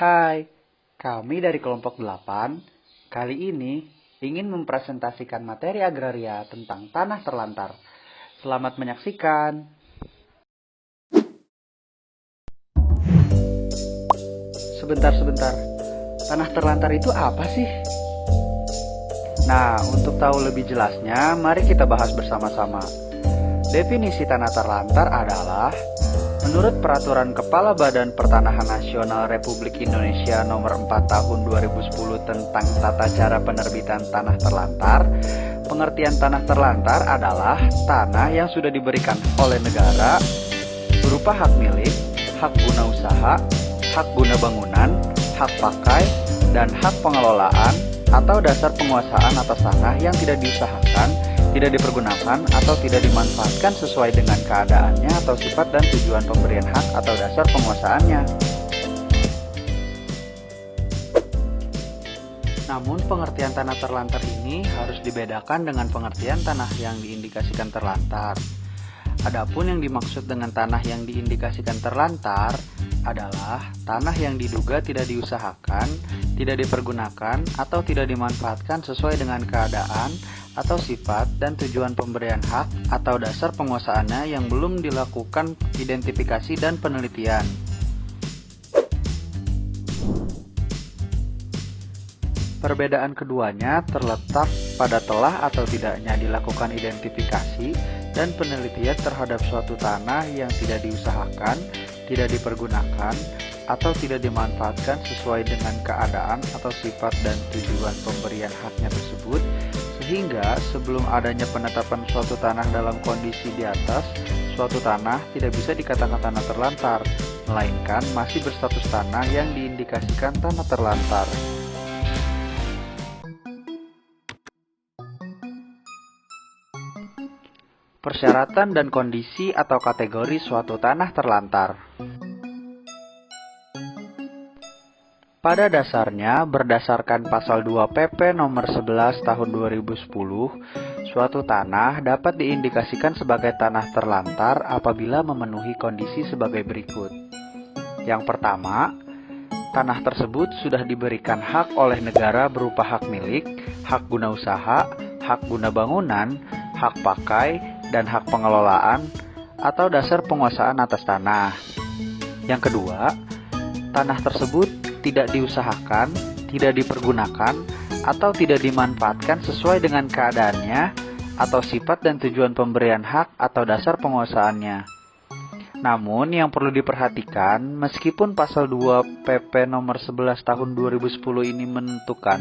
Hai, kami dari kelompok 8 kali ini ingin mempresentasikan materi agraria tentang tanah terlantar. Selamat menyaksikan. Sebentar, tanah terlantar itu apa sih? Nah, untuk tahu lebih jelasnya, mari kita bahas bersama-sama. Definisi tanah terlantar adalah menurut Peraturan Kepala Badan Pertanahan Nasional Republik Indonesia Nomor 4 Tahun 2010 tentang Tata Cara Penerbitan Tanah Terlantar, pengertian tanah terlantar adalah tanah yang sudah diberikan oleh negara berupa hak milik, hak guna usaha, hak guna bangunan, hak pakai, dan hak pengelolaan atau dasar penguasaan atas tanah yang tidak diusahakan, tidak dipergunakan, atau tidak dimanfaatkan sesuai dengan keadaannya atau sifat dan tujuan pemberian hak atau dasar penguasaannya. Namun pengertian tanah terlantar ini harus dibedakan dengan pengertian tanah yang diindikasikan terlantar. Adapun yang dimaksud dengan tanah yang diindikasikan terlantar adalah tanah yang diduga tidak diusahakan, tidak dipergunakan, atau tidak dimanfaatkan sesuai dengan keadaan atau sifat dan tujuan pemberian hak atau dasar penguasaannya yang belum dilakukan identifikasi dan penelitian. Perbedaan keduanya terletak pada telah atau tidaknya dilakukan identifikasi dan penelitian terhadap suatu tanah yang tidak diusahakan, tidak dipergunakan, atau tidak dimanfaatkan sesuai dengan keadaan atau sifat dan tujuan pemberian haknya tersebut, sehingga sebelum adanya penetapan suatu tanah dalam kondisi di atas, suatu tanah tidak bisa dikatakan tanah terlantar, melainkan masih berstatus tanah yang diindikasikan tanah terlantar. Persyaratan dan kondisi atau kategori suatu tanah terlantar. Pada dasarnya, berdasarkan pasal 2 PP nomor 11 tahun 2010, suatu tanah dapat diindikasikan sebagai tanah terlantar apabila memenuhi kondisi sebagai berikut. Yang pertama, tanah tersebut sudah diberikan hak oleh negara berupa hak milik, hak guna usaha, hak guna bangunan, hak pakai, dan hak pengelolaan atau dasar penguasaan atas tanah. Yang kedua, tanah tersebut tidak diusahakan, tidak dipergunakan, atau tidak dimanfaatkan sesuai dengan keadaannya atau sifat dan tujuan pemberian hak atau dasar penguasaannya. Namun yang perlu diperhatikan, meskipun pasal 2 PP nomor 11 tahun 2010 ini menentukan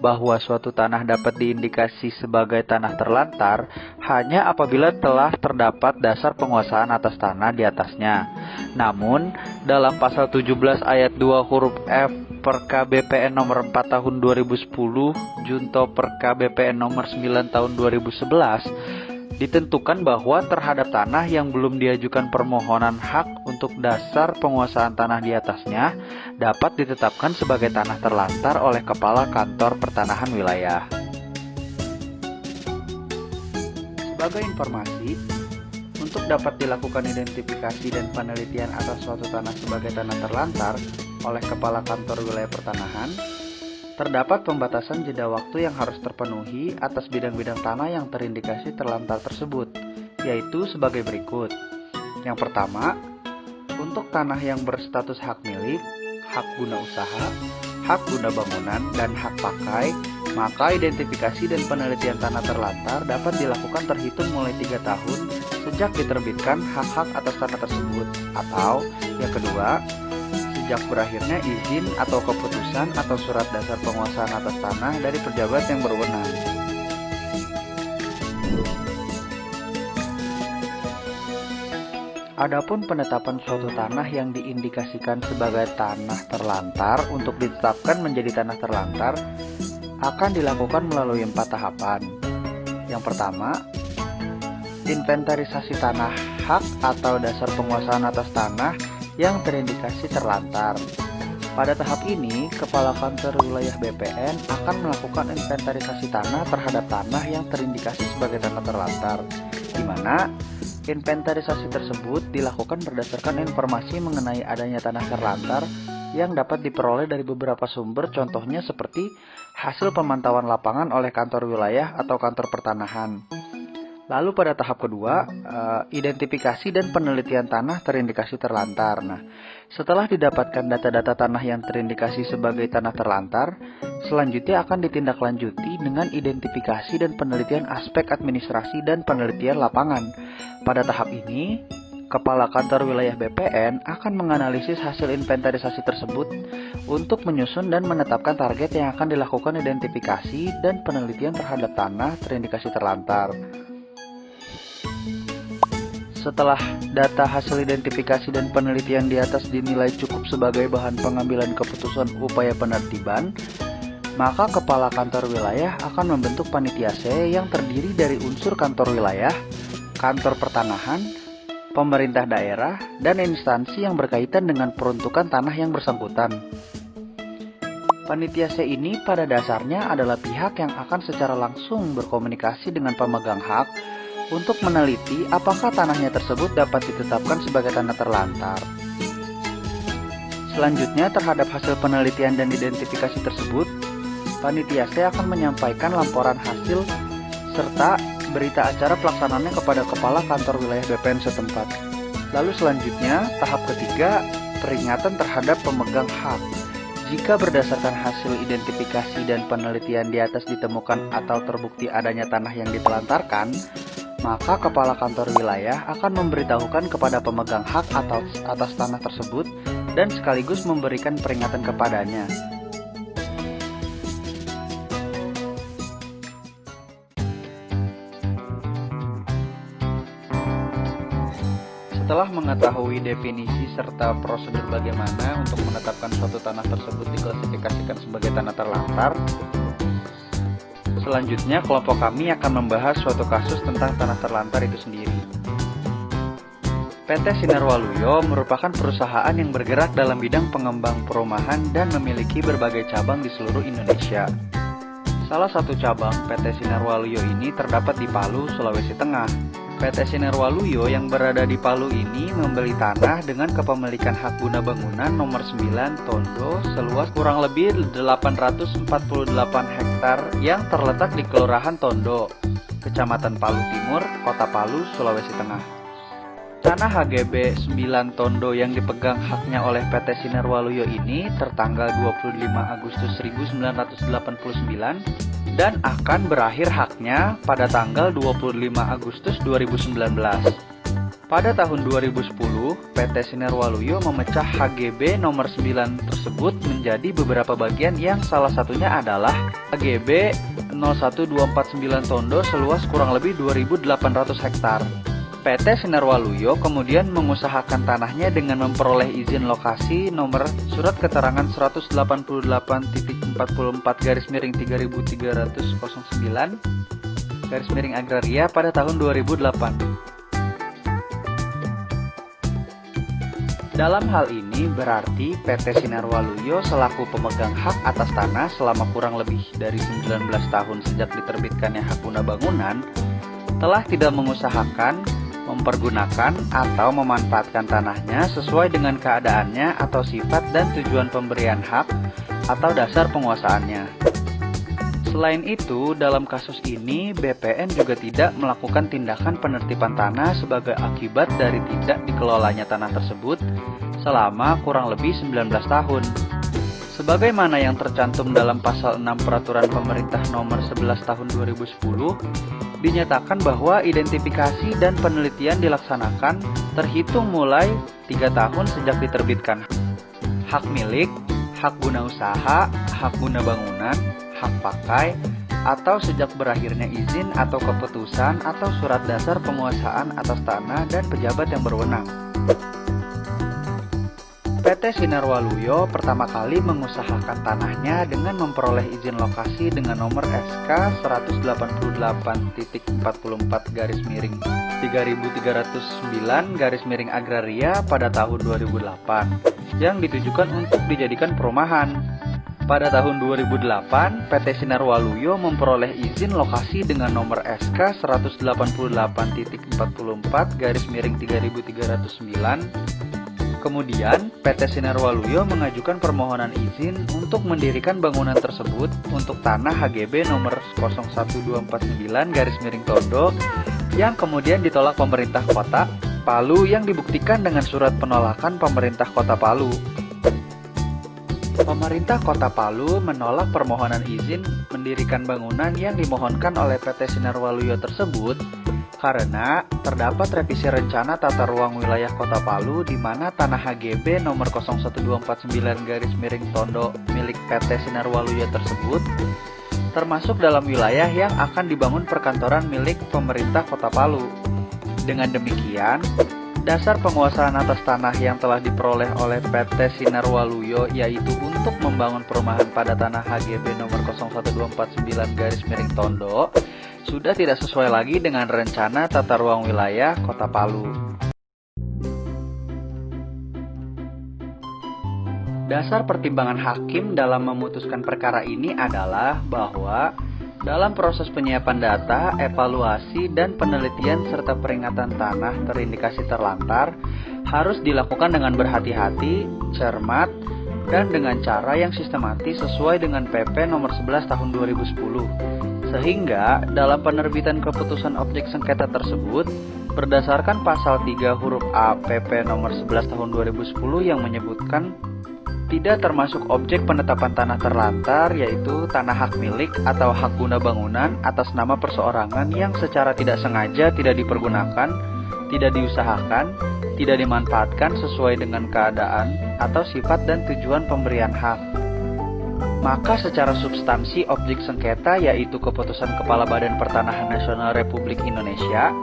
bahwa suatu tanah dapat diindikasi sebagai tanah terlantar hanya apabila telah terdapat dasar penguasaan atas tanah di atasnya. Namun, dalam pasal 17 ayat 2 huruf F Perka BPN nomor 4 tahun 2010 junto Perka BPN nomor 9 tahun 2011 ditentukan bahwa terhadap tanah yang belum diajukan permohonan hak untuk dasar penguasaan tanah di atasnya dapat ditetapkan sebagai tanah terlantar oleh Kepala Kantor Pertanahan Wilayah. Sebagai informasi, untuk dapat dilakukan identifikasi dan penelitian atas suatu tanah sebagai tanah terlantar oleh Kepala Kantor Wilayah Pertanahan, terdapat pembatasan jeda waktu yang harus terpenuhi atas bidang-bidang tanah yang terindikasi terlantar tersebut, yaitu sebagai berikut. Yang pertama, untuk tanah yang berstatus hak milik, hak guna usaha, hak guna bangunan, dan hak pakai, maka identifikasi dan penelitian tanah terlantar dapat dilakukan terhitung mulai 3 tahun sejak diterbitkan hak-hak atas tanah tersebut, atau yang kedua, sejak berakhirnya izin atau keputusan atau surat dasar penguasaan atas tanah dari pejabat yang berwenang. Adapun penetapan suatu tanah yang diindikasikan sebagai tanah terlantar untuk ditetapkan menjadi tanah terlantar akan dilakukan melalui 4 tahapan. Yang pertama, inventarisasi tanah hak atau dasar penguasaan atas tanah yang terindikasi terlantar. Pada tahap ini, Kepala Kantor Wilayah BPN akan melakukan inventarisasi tanah terhadap tanah yang terindikasi sebagai tanah terlantar, di mana inventarisasi tersebut dilakukan berdasarkan informasi mengenai adanya tanah terlantar yang dapat diperoleh dari beberapa sumber, contohnya seperti hasil pemantauan lapangan oleh kantor wilayah atau kantor pertanahan. Lalu pada tahap kedua, identifikasi dan penelitian tanah terindikasi terlantar. Nah, setelah didapatkan data-data tanah yang terindikasi sebagai tanah terlantar, selanjutnya akan ditindaklanjuti dengan identifikasi dan penelitian aspek administrasi dan penelitian lapangan. Pada tahap ini, Kepala Kantor Wilayah BPN akan menganalisis hasil inventarisasi tersebut untuk menyusun dan menetapkan target yang akan dilakukan identifikasi dan penelitian terhadap tanah terindikasi terlantar. Setelah data hasil identifikasi dan penelitian di atas dinilai cukup sebagai bahan pengambilan keputusan upaya penertiban, maka Kepala Kantor Wilayah akan membentuk panitia C yang terdiri dari unsur kantor wilayah, kantor pertanahan, pemerintah daerah, dan instansi yang berkaitan dengan peruntukan tanah yang bersangkutan. Panitia C ini pada dasarnya adalah pihak yang akan secara langsung berkomunikasi dengan pemegang hak untuk meneliti apakah tanahnya tersebut dapat ditetapkan sebagai tanah terlantar. Selanjutnya, terhadap hasil penelitian dan identifikasi tersebut, Panitia C akan menyampaikan laporan hasil serta berita acara pelaksanaannya kepada Kepala Kantor Wilayah BPN setempat. Lalu selanjutnya, tahap ketiga, peringatan terhadap pemegang hak. Jika berdasarkan hasil identifikasi dan penelitian di atas ditemukan atau terbukti adanya tanah yang ditelantarkan, maka Kepala Kantor Wilayah akan memberitahukan kepada pemegang hak atas tanah tersebut dan sekaligus memberikan peringatan kepadanya. Setelah mengetahui definisi serta prosedur bagaimana untuk menetapkan suatu tanah tersebut diklasifikasikan sebagai tanah terlantar, selanjutnya kelompok kami akan membahas suatu kasus tentang tanah terlantar itu sendiri. PT Sinar Waluyo merupakan perusahaan yang bergerak dalam bidang pengembang perumahan dan memiliki berbagai cabang di seluruh Indonesia. Salah satu cabang PT Sinar Waluyo ini terdapat di Palu, Sulawesi Tengah. PT Sinar Waluyo yang berada di Palu ini membeli tanah dengan kepemilikan hak guna bangunan nomor 9 Tondo seluas kurang lebih 848 hektar yang terletak di Kelurahan Tondo, Kecamatan Palu Timur, Kota Palu, Sulawesi Tengah. Tanah HGB 9 Tondo yang dipegang haknya oleh PT Sinar Waluyo ini tertanggal 25 Agustus 1989 dan akan berakhir haknya pada tanggal 25 Agustus 2019. Pada tahun 2010, PT Sinar Waluyo memecah HGB nomor 9 tersebut menjadi beberapa bagian yang salah satunya adalah HGB 01249 Tondo seluas kurang lebih 2.800 hektar. PT Sinar Waluyo kemudian mengusahakan tanahnya dengan memperoleh izin lokasi nomor surat keterangan 184/3309/Agraria pada tahun 2008. Dalam hal ini berarti PT Sinar Waluyo selaku pemegang hak atas tanah selama kurang lebih dari 19 tahun sejak diterbitkannya hak guna bangunan telah tidak mengusahakan, mempergunakan atau memanfaatkan tanahnya sesuai dengan keadaannya atau sifat dan tujuan pemberian hak atau dasar penguasaannya. Selain itu, dalam kasus ini BPN juga tidak melakukan tindakan penertiban tanah sebagai akibat dari tidak dikelolanya tanah tersebut selama kurang lebih 19 tahun. Sebagaimana yang tercantum dalam pasal 6 Peraturan Pemerintah Nomor 11 Tahun 2010, dinyatakan bahwa identifikasi dan penelitian dilaksanakan terhitung mulai 3 tahun sejak diterbitkan hak milik, hak guna usaha, hak guna bangunan, hak pakai, atau sejak berakhirnya izin atau keputusan atau surat dasar penguasaan atas tanah dan pejabat yang berwenang. PT Sinar Waluyo pertama kali mengusahakan tanahnya dengan memperoleh izin lokasi dengan nomor SK 188.44-3309/Agraria pada tahun 2008 yang ditujukan untuk dijadikan perumahan. Pada tahun 2008, PT Sinar Waluyo memperoleh izin lokasi dengan nomor SK 188.44-3309 Kemudian, PT Sinar Waluyo mengajukan permohonan izin untuk mendirikan bangunan tersebut untuk tanah HGB nomor 01249-Tondo yang kemudian ditolak pemerintah kota Palu yang dibuktikan dengan surat penolakan pemerintah kota Palu. Pemerintah kota Palu menolak permohonan izin mendirikan bangunan yang dimohonkan oleh PT Sinar Waluyo tersebut karena terdapat revisi rencana tata ruang wilayah Kota Palu di mana tanah HGB nomor 01249-Tondo milik PT Sinar Waluyo tersebut termasuk dalam wilayah yang akan dibangun perkantoran milik pemerintah Kota Palu. Dengan demikian, dasar penguasaan atas tanah yang telah diperoleh oleh PT Sinar Waluyo yaitu untuk membangun perumahan pada tanah HGB nomor 01249-Tondo sudah tidak sesuai lagi dengan rencana tata ruang wilayah Kota Palu. Dasar pertimbangan hakim dalam memutuskan perkara ini adalah bahwa dalam proses penyiapan data, evaluasi, dan penelitian serta peringatan tanah terindikasi terlantar harus dilakukan dengan berhati-hati, cermat, dan dengan cara yang sistematis sesuai dengan PP nomor 11 tahun 2010. Sehingga dalam penerbitan keputusan objek sengketa tersebut berdasarkan pasal 3 huruf A PP nomor 11 tahun 2010 yang menyebutkan tidak termasuk objek penetapan tanah terlantar yaitu tanah hak milik atau hak guna bangunan atas nama perseorangan yang secara tidak sengaja tidak dipergunakan, tidak diusahakan, tidak dimanfaatkan sesuai dengan keadaan atau sifat dan tujuan pemberian hak. Maka secara substansi objek sengketa yaitu keputusan Kepala Badan Pertanahan Nasional Republik Indonesia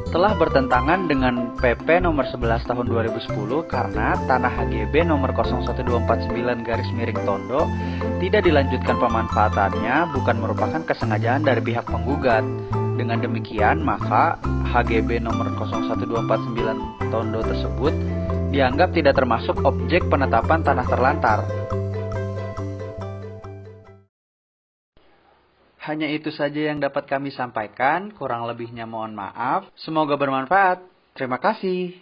telah bertentangan dengan PP nomor 11 tahun 2010 karena tanah HGB nomor 01249-Tondo tidak dilanjutkan pemanfaatannya bukan merupakan kesengajaan dari pihak penggugat. Dengan demikian, maka HGB nomor 01249 Tondo tersebut dianggap tidak termasuk objek penetapan tanah terlantar. Hanya itu saja yang dapat kami sampaikan, kurang lebihnya mohon maaf. Semoga bermanfaat. Terima kasih.